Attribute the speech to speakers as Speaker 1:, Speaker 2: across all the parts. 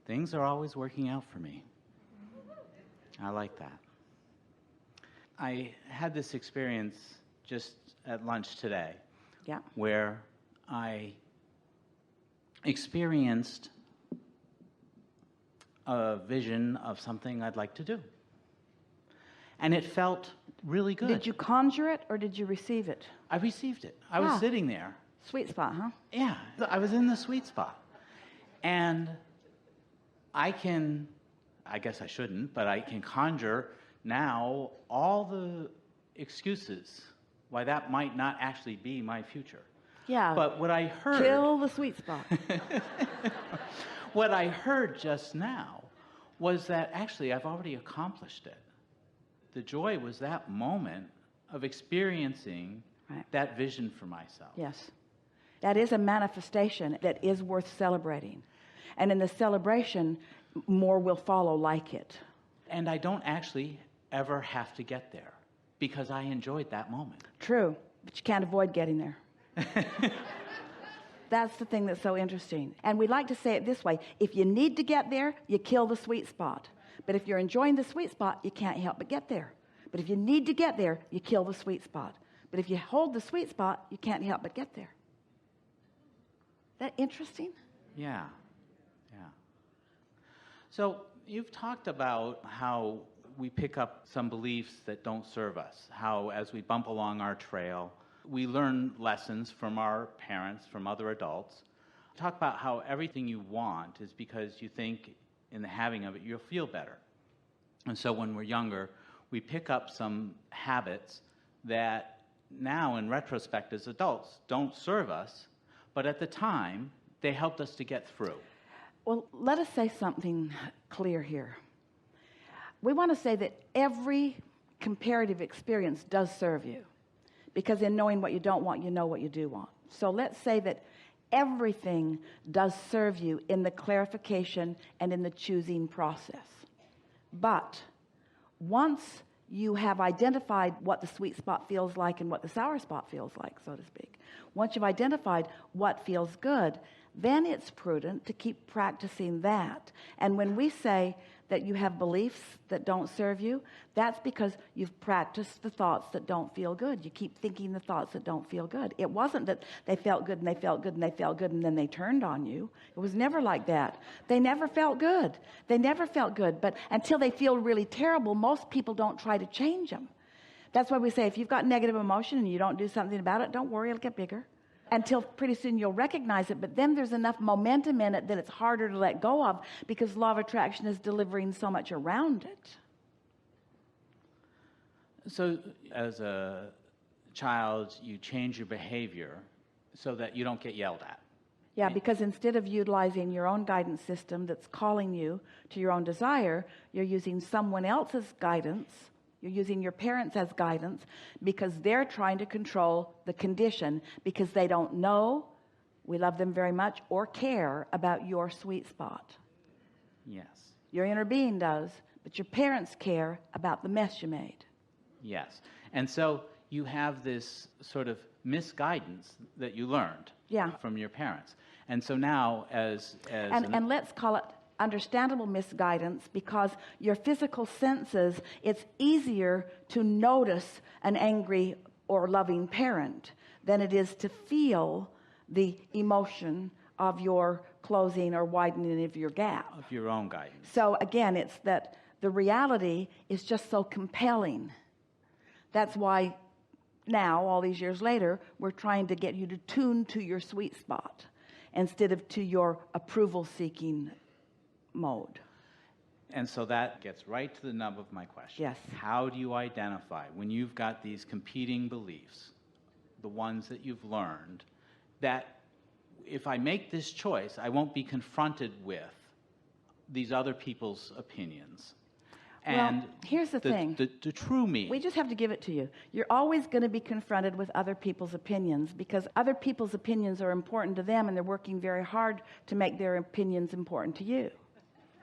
Speaker 1: things are always working out for me. I like that. I had this experience just at lunch today where I experienced a vision of something I'd like to do. And it felt really good.
Speaker 2: Did you conjure it or did you receive it?
Speaker 1: I received it. I was sitting there.
Speaker 2: Sweet spot, huh?
Speaker 1: Yeah, I was in the sweet spot. And I guess I shouldn't, but I can conjure now all the excuses why that might not actually be my future.
Speaker 2: Yeah.
Speaker 1: But what I heard...
Speaker 2: Kill the sweet spot.
Speaker 1: What I heard just now was that actually I've already accomplished it. The joy was that moment of experiencing that vision for myself.
Speaker 2: Yes. That is a manifestation that is worth celebrating. And in the celebration, more will follow like it.
Speaker 1: And I don't actually ever have to get there because I enjoyed that moment.
Speaker 2: True, but you can't avoid getting there. That's the thing that's so interesting. And we like to say it this way: if you need to get there, you kill the sweet spot. But if you're enjoying the sweet spot, you can't help but get there. But if you need to get there, you kill the sweet spot. But if you hold the sweet spot, you can't help but get there. That interesting?
Speaker 1: Yeah. So you've talked about how we pick up some beliefs that don't serve us, how as we bump along our trail, we learn lessons from our parents, from other adults. Talk about how everything you want is because you think in the having of it, you'll feel better. And so when we're younger, we pick up some habits that now in retrospect as adults don't serve us, but at the time, they helped us to get through.
Speaker 2: Well, let us say something clear here. We want to say that every comparative experience does serve you, because in knowing what you don't want, you know what you do want. So let's say that everything does serve you in the clarification and in the choosing process. But once you have identified what the sweet spot feels like and what the sour spot feels like, so to speak, once you've identified what feels good, then it's prudent to keep practicing that. And when we say that you have beliefs that don't serve you, that's because you've practiced the thoughts that don't feel good. You keep thinking the thoughts that don't feel good. It wasn't that they felt good and they felt good and they felt good and then they turned on you. It was never like that. They never felt good. They never felt good. But until they feel really terrible, most people don't try to change them. That's why we say if you've got negative emotion and you don't do something about it, don't worry, it'll get bigger. Until pretty soon you'll recognize it, but then there's enough momentum in it that it's harder to let go of because law of attraction is delivering so much around it.
Speaker 1: So as a child, you change your behavior so that you don't get yelled at.
Speaker 2: Yeah, because instead of utilizing your own guidance system that's calling you to your own desire, you're using someone else's guidance. You're using your parents as guidance because they're trying to control the condition because they don't know, we love them very much, or care about your sweet spot.
Speaker 1: Yes.
Speaker 2: Your inner being does, but your parents care about the mess you made.
Speaker 1: Yes. And so you have this sort of misguidance that you learned from your parents. And so now and
Speaker 2: let's call it understandable misguidance, because your physical senses, it's easier to notice an angry or loving parent than it is to feel the emotion of your closing or widening of your gap.
Speaker 1: Of your own guidance.
Speaker 2: So again, it's that the reality is just so compelling. That's why now, all these years later, we're trying to get you to tune to your sweet spot instead of to your approval-seeking mode.
Speaker 1: And so that gets right to the nub of my question.
Speaker 2: Yes.
Speaker 1: How do you identify when you've got these competing beliefs, the ones that you've learned, that if I make this choice, I won't be confronted with these other people's opinions? And
Speaker 2: well, here's the thing.
Speaker 1: The true me.
Speaker 2: We just have to give it to you. You're always going to be confronted with other people's opinions because other people's opinions are important to them and they're working very hard to make their opinions important to you.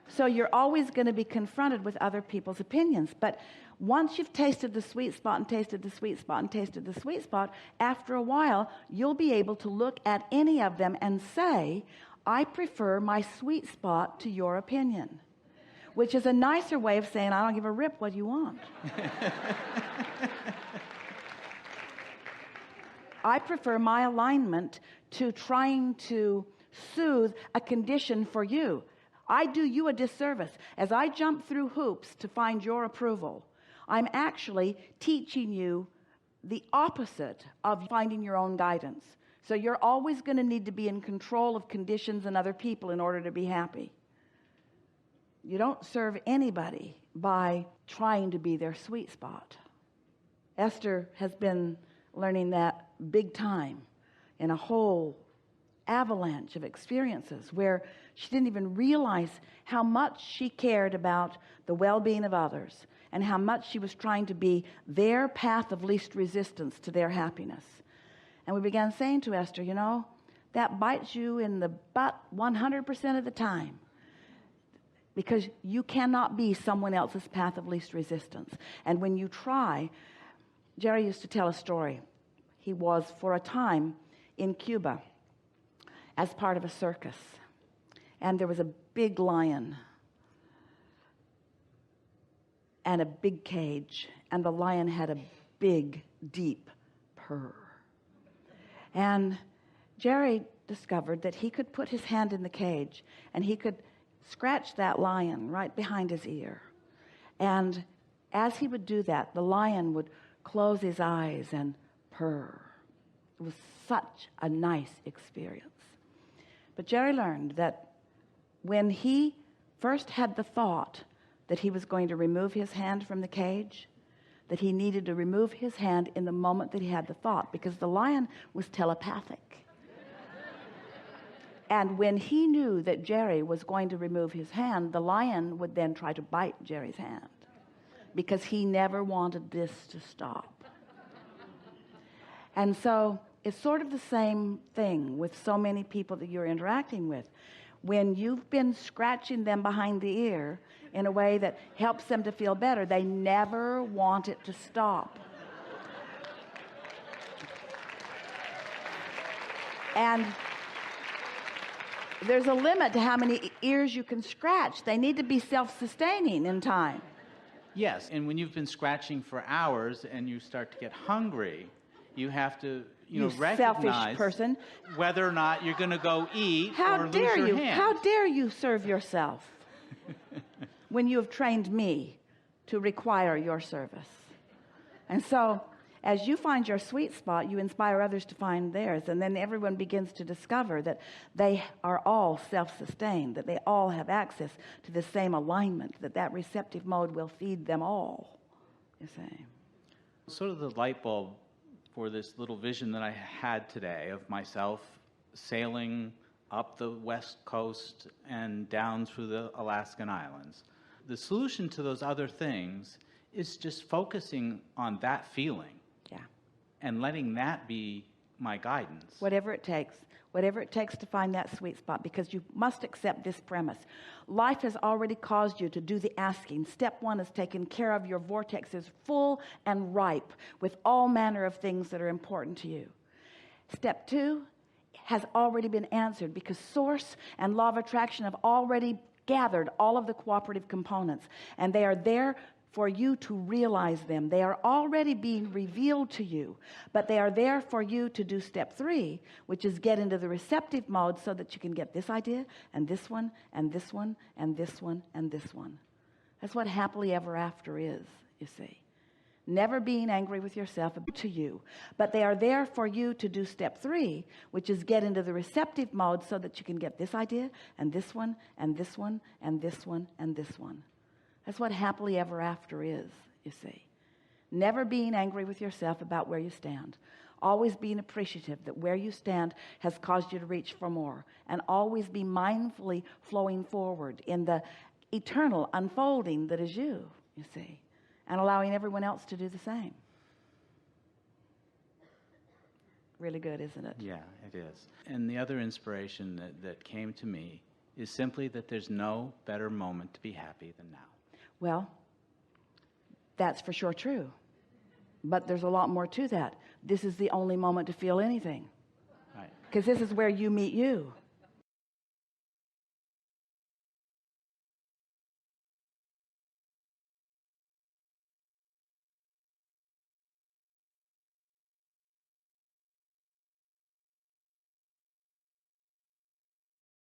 Speaker 2: So you're always going to be confronted with other people's opinions. But once you've tasted the sweet spot and tasted the sweet spot and tasted the sweet spot, after a while, you'll be able to look at any of them and say, I prefer my sweet spot to your opinion, which is a nicer way of saying I don't give a rip what you want. I prefer my alignment to trying to soothe a condition for you. I do you a disservice. As I jump through hoops to find your approval, I'm actually teaching you the opposite of finding your own guidance. So you're always going to need to be in control of conditions and other people in order to be happy. You don't serve anybody by trying to be their sweet spot. Esther has been learning that big time in a whole avalanche of experiences where she didn't even realize how much she cared about the well-being of others and how much she was trying to be their path of least resistance to their happiness. And we began saying to Esther, you know, that bites you in the butt 100% of the time, because you cannot be someone else's path of least resistance. And when you try, Jerry used to tell a story. He was for a time in Cuba as part of a circus, and there was a big lion and a big cage, and the lion had a big, deep purr. And Jerry discovered that he could put his hand in the cage and he could scratch that lion right behind his ear. And as he would do that, the lion would close his eyes and purr. It was such a nice experience. But Jerry learned that when he first had the thought that he was going to remove his hand from the cage, that he needed to remove his hand in the moment that he had the thought, because the lion was telepathic. And when he knew that Jerry was going to remove his hand, the lion would then try to bite Jerry's hand, because he never wanted this to stop. And so it's sort of the same thing with so many people that you're interacting with. When you've been scratching them behind the ear in a way that helps them to feel better, they never want it to stop. And there's a limit to how many ears you can scratch. They need to be self-sustaining in time.
Speaker 1: Yes, and when you've been scratching for hours and you start to get hungry, you have to,
Speaker 2: You
Speaker 1: recognize
Speaker 2: selfish person.
Speaker 1: whether or not you're going to go eat
Speaker 2: How
Speaker 1: or lose
Speaker 2: dare
Speaker 1: your
Speaker 2: you?
Speaker 1: hand.
Speaker 2: How dare you serve yourself when you have trained me to require your service? And so, as you find your sweet spot, you inspire others to find theirs, and then everyone begins to discover that they are all self-sustained, that they all have access to the same alignment, that receptive mode will feed them all, you see.
Speaker 1: Sort of the light bulb for this little vision that I had today of myself sailing up the west coast and down through the Alaskan islands. The solution to those other things is just focusing on that feeling.
Speaker 2: Yeah.
Speaker 1: And letting that be my guidance.
Speaker 2: Whatever it takes to find that sweet spot, because you must accept this premise. Life has already caused you to do the asking. Step one is taken care of. Your vortex is full and ripe with all manner of things that are important to you. Step two has already been answered, because source and law of attraction have already gathered all of the cooperative components, and they are there for you to realize them. They are already being revealed to you, but they are there for you to do step three, which is get into the receptive mode so that you can get this idea and this one and this one and this one and this one. That's what happily ever after is, you see. Never being angry with yourself to you, but they are there for you to do step three, which is get into the receptive mode so that you can get this idea and this one and this one and this one and this one. That's what happily ever after is, you see. Never being angry with yourself about where you stand. Always being appreciative that where you stand has caused you to reach for more. And always be mindfully flowing forward in the eternal unfolding that is you see. And allowing everyone else to do the same. Really good, isn't it?
Speaker 1: Yeah, it is. And the other inspiration that came to me is simply that there's no better moment to be happy than now.
Speaker 2: Well, that's for sure true. But there's a lot more to that. This is the only moment to feel anything.
Speaker 1: Right.
Speaker 2: Because this is where you meet you.